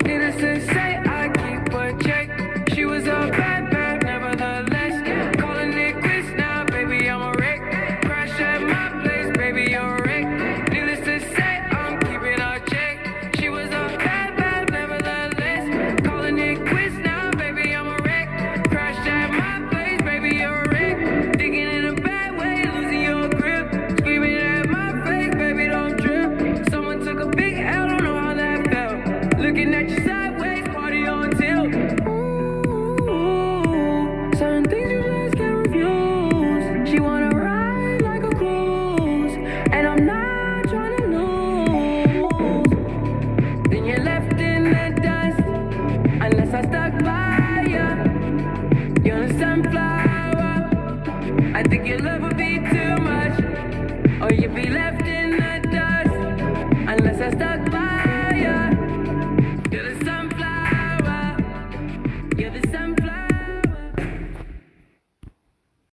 Innocent say I keep a check. She was a bad, bad, nevertheless. Calling it quits now, baby, I'm a wreck. Crash at my place, baby, you're a wreck. Needless to say, I'm keeping a check. She was a bad, bad, nevertheless. Calling it quits now, baby, I'm a wreck. Crash at my place, baby, you're a wreck. Thinking in a bad way, losing your grip. Screaming at my face, baby, don't trip. Someone took a big L, don't know how that felt. Looking at you sideways, party on tilt. Ooh, certain things you just can't refuse. She wanna ride like a cruise, and I'm not trying to lose. Then you're left in the dust, unless I stuck by ya. You're a sunflower. I think your love would be too much, or you'd be left in the dust, unless I stuck